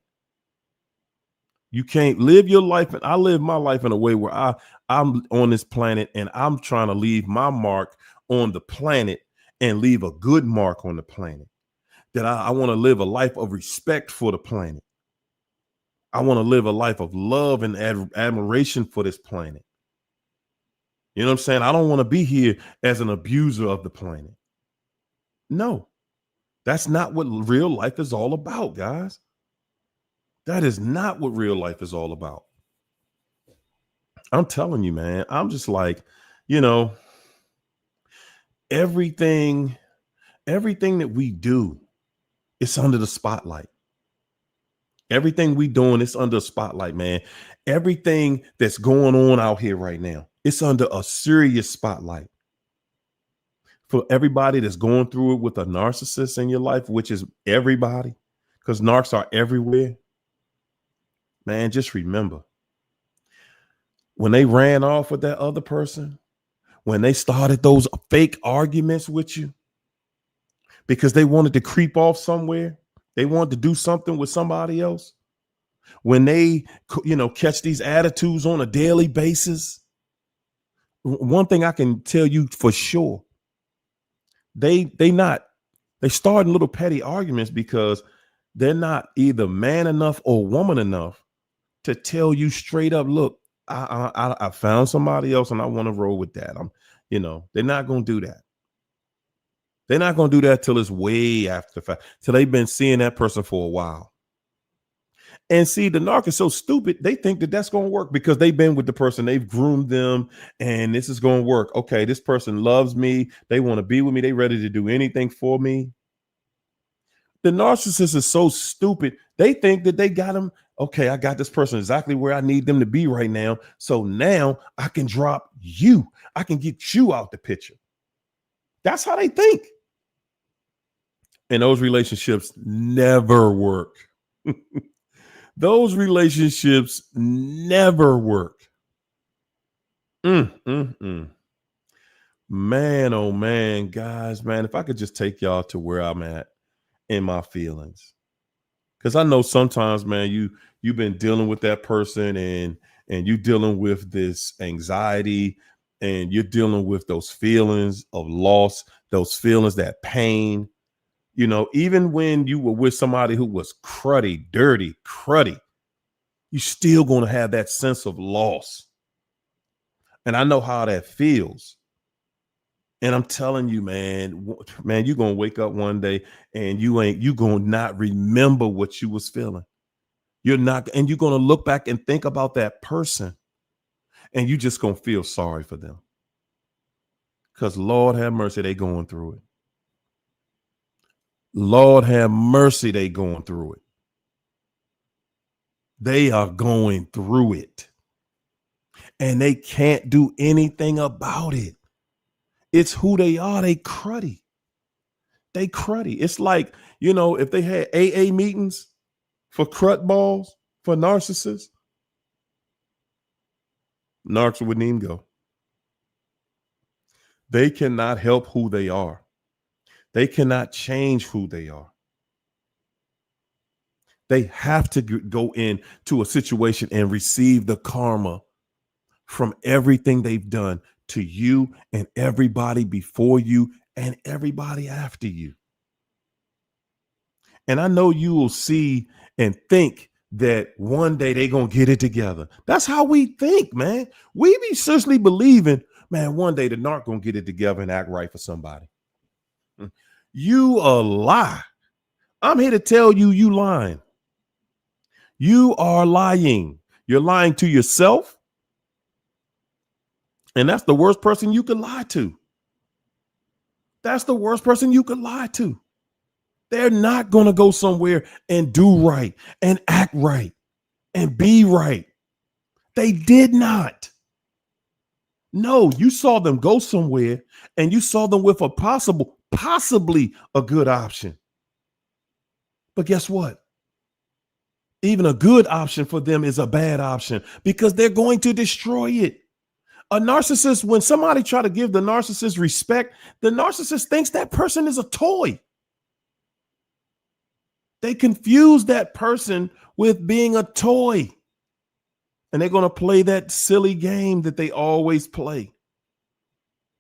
A: You can't live your life. And I live my life in a way where I'm on this planet and I'm trying to leave my mark on the planet and leave a good mark on the planet. That I want to live a life of respect for the planet. I want to live a life of love and admiration for this planet. You know what I'm saying? I don't want to be here as an abuser of the planet. No, that's not what real life is all about, guys. That is not what real life is all about. I'm telling you, man, I'm just like, you know, everything that we do, it's under the spotlight. Everything we doing, it's under a spotlight, man. Everything that's going on out here right now, it's under a serious spotlight. For everybody that's going through it with a narcissist in your life, which is everybody, because narcs are everywhere, man, just remember, when they ran off with that other person, when they started those fake arguments with you, because they wanted to creep off somewhere, they wanted to do something with somebody else, when they, catch these attitudes on a daily basis, one thing I can tell you for sure, they starting little petty arguments because they're not either man enough or woman enough to tell you straight up, look, I found somebody else and I want to roll with that. They're not going to do that. They're not going to do that till it's way after the fact, till they've been seeing that person for a while. And see, the narc is so stupid, they think that that's going to work because they've been with the person, they've groomed them, and this is going to work. Okay, this person loves me. They want to be with me. They ready to do anything for me. The narcissist is so stupid. They think that they got him. Okay, I got this person exactly where I need them to be right now. So now I can drop you. I can get you out the picture. That's how they think. And those relationships never work. Those relationships never work. Man, oh man, guys, man, if I could just take y'all to where I'm at in my feelings. Because I know sometimes, man, you've been dealing with that person and you dealing with this anxiety and you're dealing with those feelings of loss, those feelings, that pain. Even when you were with somebody who was cruddy, you're still going to have that sense of loss. And I know how that feels. And I'm telling you, man, you're going to wake up one day and you're going to not remember what you was feeling. You're not, and you're going to look back and think about that person and you just going to feel sorry for them. Because Lord have mercy, they going through it. Lord have mercy, they going through it. They are going through it. and they can't do anything about it. It's who they are. They cruddy. They cruddy. It's like, if they had AA meetings for crud balls, for narcissists, Narcs wouldn't even go. They cannot help who they are. They cannot change who they are. They have to go into a situation and receive the karma from everything they've done to you and everybody before you and everybody after you. And I know you will see and think that one day they're going to get it together. That's how we think, man. We be seriously believing, man, one day the narc going to get it together and act right for somebody. You a lie. I'm here to tell you, you lying. You are lying. You're lying to yourself. And that's the worst person you could lie to. That's the worst person you could lie to. They're not going to go somewhere and do right and act right and be right. They did not. No, you saw them go somewhere and you saw them with a possibly a good option. But guess what? Even a good option for them is a bad option because they're going to destroy it. A narcissist, when somebody try to give the narcissist respect, the narcissist thinks that person is a toy. They confuse that person with being a toy. And they're going to play that silly game that they always play.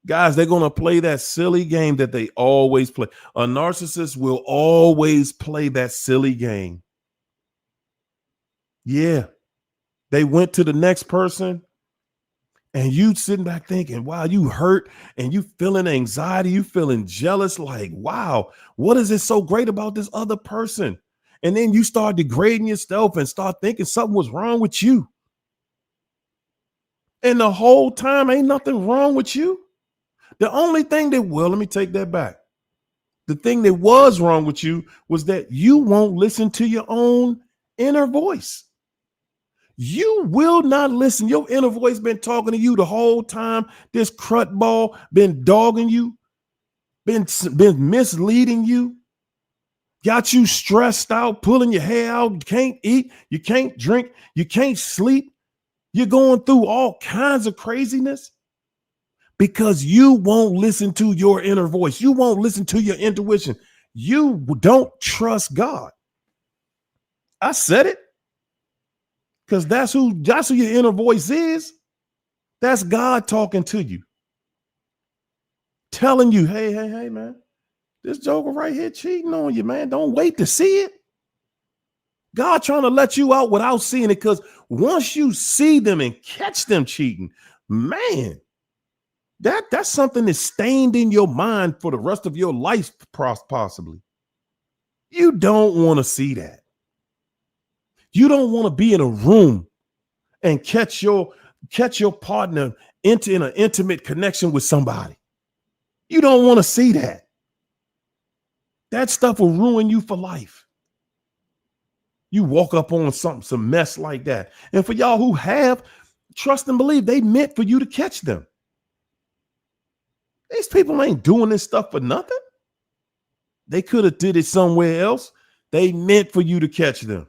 A: Guys, they're going to play that silly game that they always play. A narcissist will always play that silly game. Yeah. They went to the next person. And you sitting back thinking, wow, you hurt and you feeling anxiety, you feeling jealous, like, wow, what is it so great about this other person? And then you start degrading yourself and start thinking something was wrong with you. And the whole time ain't nothing wrong with you. The only thing let me take that back. The thing that was wrong with you was that you won't listen to your own inner voice. You will not listen. Your inner voice been talking to you the whole time. This crud ball been dogging you, been misleading you, got you stressed out, pulling your hair out. You can't eat, you can't drink, you can't sleep. You're going through all kinds of craziness because you won't listen to your inner voice. You won't listen to your intuition. You don't trust God. I said it. Because that's who your inner voice is. That's God talking to you. Telling you, hey, man, this joker right here cheating on you, man. Don't wait to see it. God trying to let you out without seeing it. Because once you see them and catch them cheating, man, that's something that's stained in your mind for the rest of your life, possibly. You don't want to see that. You don't want to be in a room and catch your partner in an intimate connection with somebody. You don't want to see that. That stuff will ruin you for life. You walk up on some mess like that. And for y'all who have, trust and believe they meant for you to catch them. These people ain't doing this stuff for nothing. They could have did it somewhere else. They meant for you to catch them.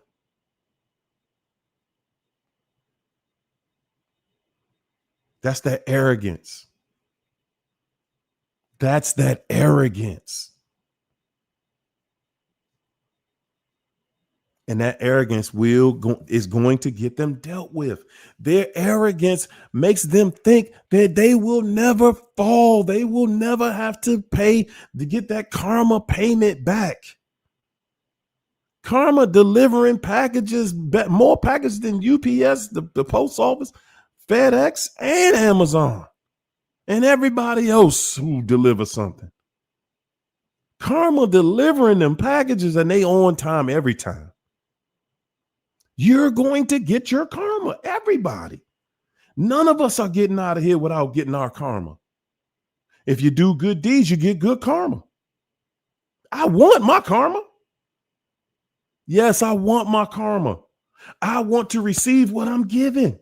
A: That's that arrogance. That's that arrogance. And that arrogance is going to get them dealt with. Their arrogance makes them think that they will never fall. They will never have to pay to get that karma payment back. Karma delivering packages, more packages than UPS, the post office, FedEx, and Amazon, and everybody else who delivers something. Karma delivering them packages and they on time every time. You're going to get your karma, everybody. None of us are getting out of here without getting our karma. If you do good deeds, you get good karma. I want my karma. Yes, I want my karma. I want to receive what I'm given.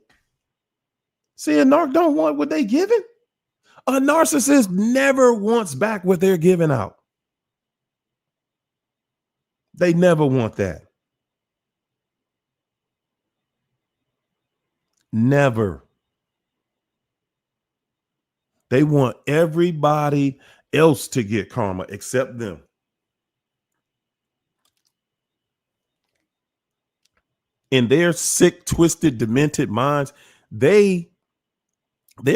A: See, a narc don't want what they giving. A narcissist never wants back what they're giving out. They never want that. Never. They want everybody else to get karma except them. In their sick, twisted, demented minds, their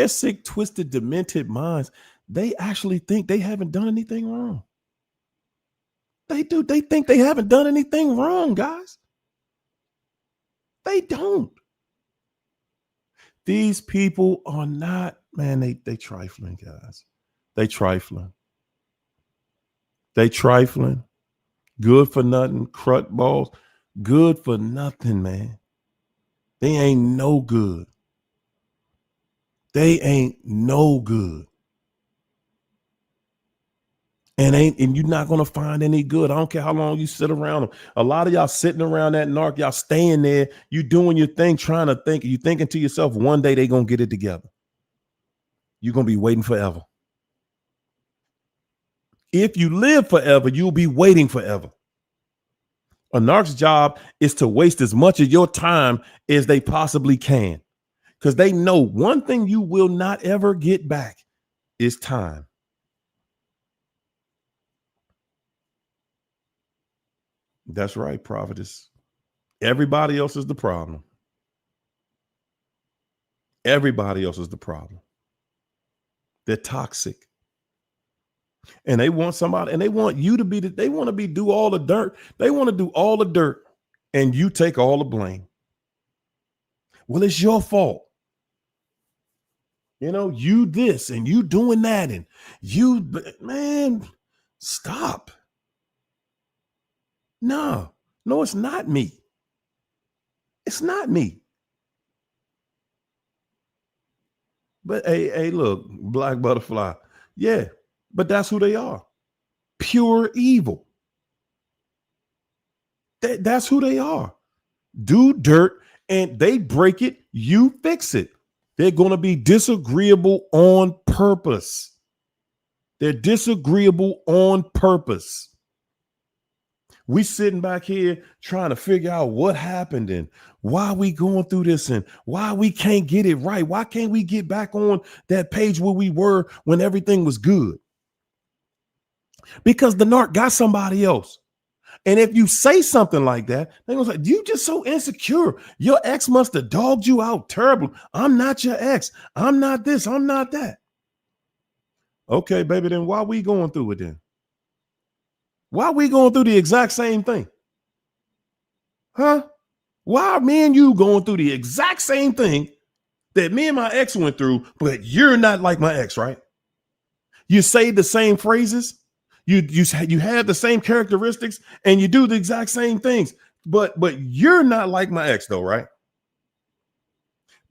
A: sick, twisted, demented minds, they actually think they haven't done anything wrong. They do. They think they haven't done anything wrong, guys. They don't. These people are not, man, they trifling, guys. They trifling. They trifling. Good for nothing. Crut balls. Good for nothing, man. They ain't no good. They ain't no good. And you're not going to find any good. I don't care how long you sit around them. A lot of y'all sitting around that narc, y'all staying there, you doing your thing, trying to think. You thinking to yourself, one day they going to get it together. You're going to be waiting forever. If you live forever, you'll be waiting forever. A narc's job is to waste as much of your time as they possibly can, because they know one thing you will not ever get back is time. That's right, prophetess. Everybody else is the problem. Everybody else is the problem. They're toxic. And they want somebody, and they want you to be, they want to do all the dirt. They want to do all the dirt, and you take all the blame. Well, it's your fault. You know, you this and you doing that, and you, man, stop. No, it's not me. It's not me. But hey, look, black butterfly. Yeah, but that's who they are. Pure evil. That's who they are. Do dirt and they break it, you fix it. They're going to be disagreeable on purpose. They're disagreeable on purpose. We sitting back here trying to figure out what happened and why we going through this and why we can't get it right. Why can't we get back on that page where we were when everything was good? Because the narc got somebody else. And if you say something like that, they're going to say, you just so insecure. Your ex must have dogged you out terrible. I'm not your ex. I'm not this. I'm not that. Okay, baby, then why we going through it then? Why are we going through the exact same thing? Huh? Why are me and you going through the exact same thing that me and my ex went through, but you're not like my ex, right? You say the same phrases, you have the same characteristics, and you do the exact same things, but you're not like my ex though, right?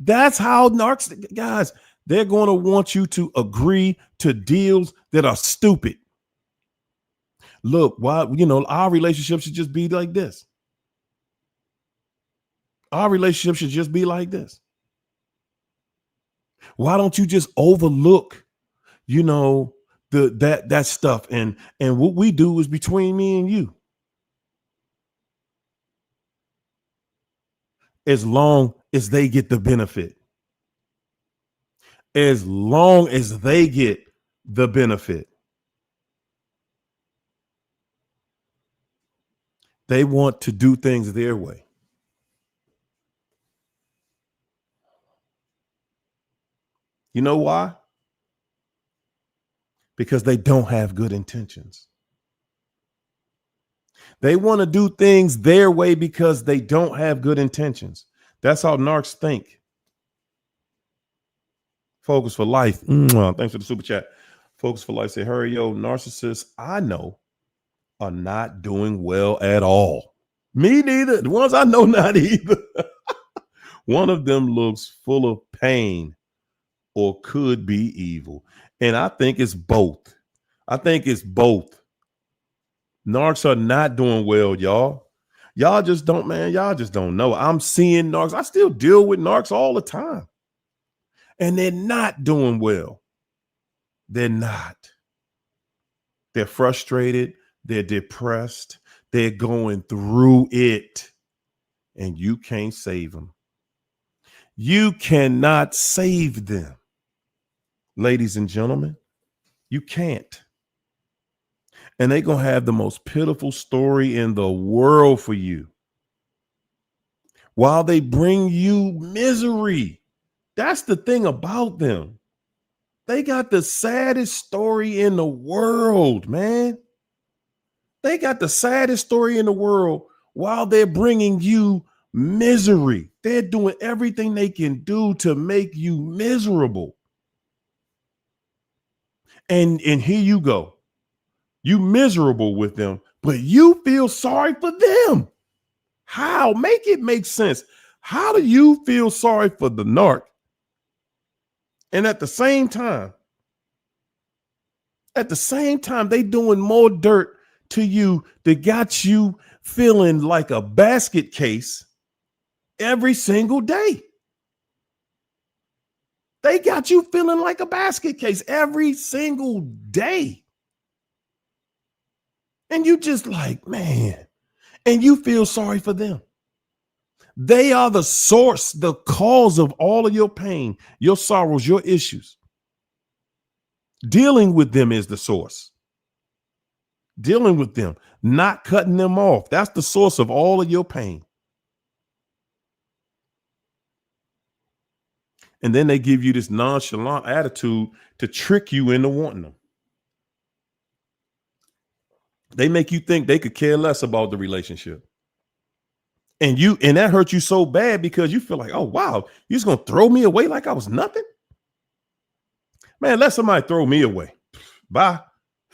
A: That's how narcs, guys, they're going to want you to agree to deals that are stupid. Look, why, our relationship should just be like this. Our relationship should just be like this. Why don't you just overlook, that stuff and what we do is between me and you. As long as they get the benefit. As long as they get the benefit. They want to do things their way. You know why? Because they don't have good intentions. They want to do things their way because they don't have good intentions. That's how narcs think. Focus for Life. Thanks for the super chat. Focus for Life say, hurry, yo, narcissists I know are not doing well at all. Me neither. The ones I know, not either. One of them looks full of pain or could be evil. And I think it's both. Narcs are not doing well, y'all. Y'all just don't know. I'm seeing narcs. I still deal with narcs all the time. and they're not doing well. They're not. They're frustrated. They're depressed. They're going through it, and you can't save them. You cannot save them. Ladies and gentlemen, you can't. And they're going to have the most pitiful story in the world for you while they bring you misery. That's the thing about them. They got the saddest story in the world, man. They got the saddest story in the world while they're bringing you misery. They're doing everything they can do to make you miserable. And here you go. You miserable with them, but you feel sorry for them. How? Make it make sense. How do you feel sorry for the narc? And at the same time, they doing more dirt to you that got you feeling like a basket case every single day. They got you feeling like a basket case every single day. And you just like, man, and you feel sorry for them. They are the source, the cause of all of your pain, your sorrows, your issues. Dealing with them is the source. Dealing with them, not cutting them off. That's the source of all of your pain. And then they give you this nonchalant attitude to trick you into wanting them. They make you think they could care less about the relationship. And that hurts you so bad because you feel like, oh, wow, you're just going to throw me away like I was nothing? Man, let somebody throw me away. Bye.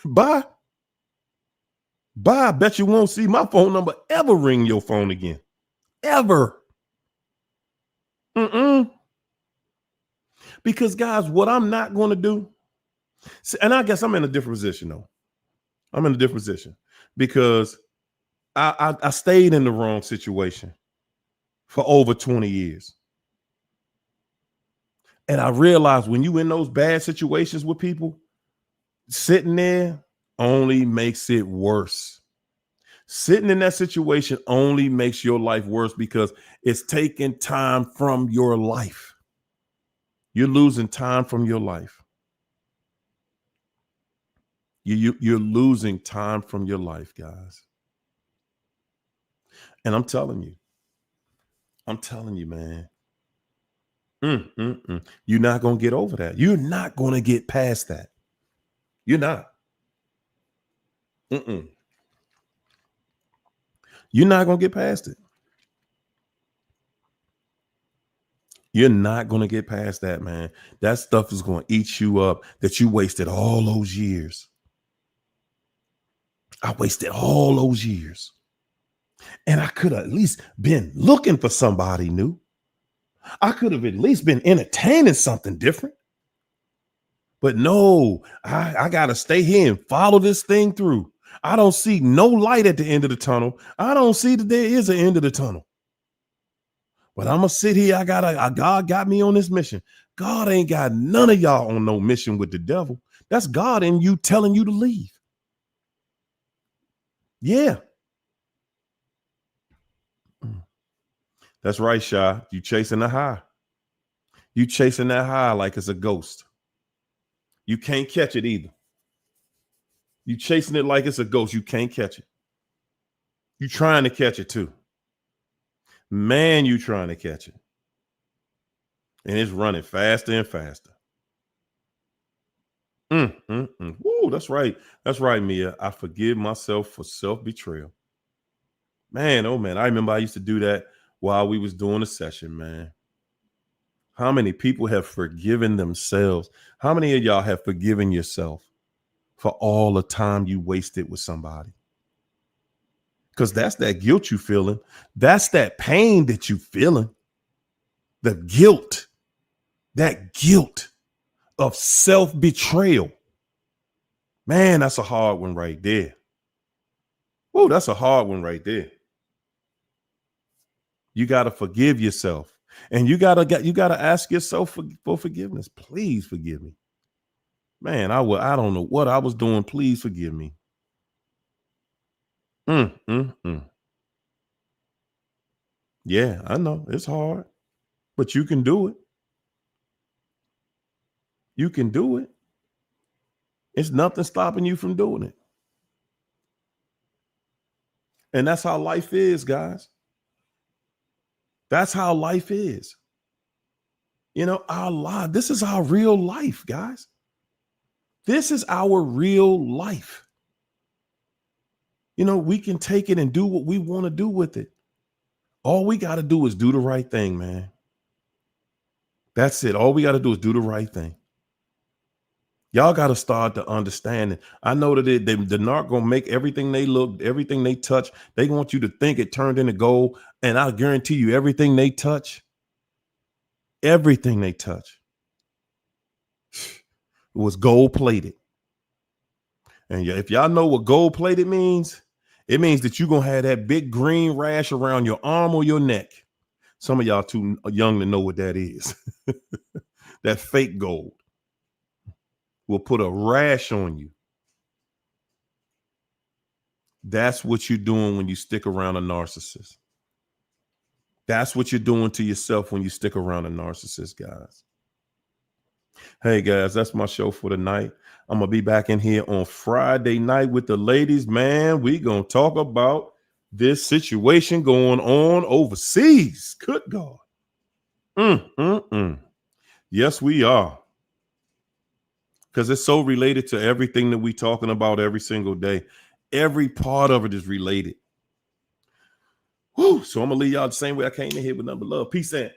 A: Bye. Bye. I bet you won't see my phone number ever ring your phone again. Ever. Because, guys, what I'm not going to do, and I guess I'm in a different position, though. I'm in a different position because I stayed in the wrong situation for over 20 years. And I realized when you in those bad situations with people, sitting there only makes it worse. Sitting in that situation only makes your life worse because it's taking time from your life. You're losing time from your life. You're losing time from your life, guys. And I'm telling you, man, you're not going to get over that. You're not going to get past that. You're not. You're not going to get past it. You're not going to get past that, man. That stuff is going to eat you up that you wasted all those years. I wasted all those years. And I could have at least been looking for somebody new. I could have at least been entertaining something different. But no, I got to stay here and follow this thing through. I don't see no light at the end of the tunnel. I don't see that there is an end of the tunnel. But I'm going to sit here. God got me on this mission. God ain't got none of y'all on no mission with the devil. That's God in you telling you to leave. Yeah. That's right, Shy. You chasing the high. You chasing that high like it's a ghost. You can't catch it either. You chasing it like it's a ghost. You can't catch it. You trying to catch it too. Man, you trying to catch it. And it's running faster and faster. Woo, that's right. That's right, Mia. I forgive myself for self-betrayal. Man, oh man, I remember I used to do that while we was doing a session, man. How many people have forgiven themselves? How many of y'all have forgiven yourself for all the time you wasted with somebody? Because that's that guilt you feeling. That's that pain that you feeling. The guilt, that guilt of self-betrayal. Man, that's a hard one right there. Oh, that's a hard one right there. You got to forgive yourself. And you gotta ask yourself for forgiveness. Please forgive me. Man, I don't know what I was doing. Please forgive me. Mm, mm, mm. Yeah, I know it's hard, but you can do it. You can do it. It's nothing stopping you from doing it. And that's how life is, guys. That's how life is. You know, our life, this is our real life, guys. This is our real life. You know, we can take it and do what we want to do with it. All we got to do is do the right thing, man. That's it. All we got to do is do the right thing. Y'all got to start to understand it. I know that the narc gonna make everything they look, everything they touch. They want you to think it turned into gold, and I guarantee you, everything they touch was gold plated. And if y'all know what gold plated means, it means that you're gonna have that big green rash around your arm or your neck. Some of y'all too young to know what that is. That fake gold will put a rash on you. That's what you're doing when you stick around a narcissist. That's what you're doing to yourself when you stick around a narcissist, guys. Hey, guys, that's my show for tonight. I'm going to be back in here on Friday night with the ladies. Man, we going to talk about this situation going on overseas. Good God. Yes, we are. Because it's so related to everything that we're talking about every single day. Every part of it is related. Whew. So I'm going to leave y'all the same way I came in here with number love. Peace and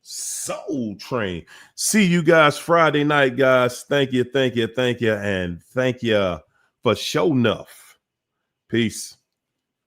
A: Soul Train. See you guys Friday night, guys. Thank you. And thank you for showing enough. Peace.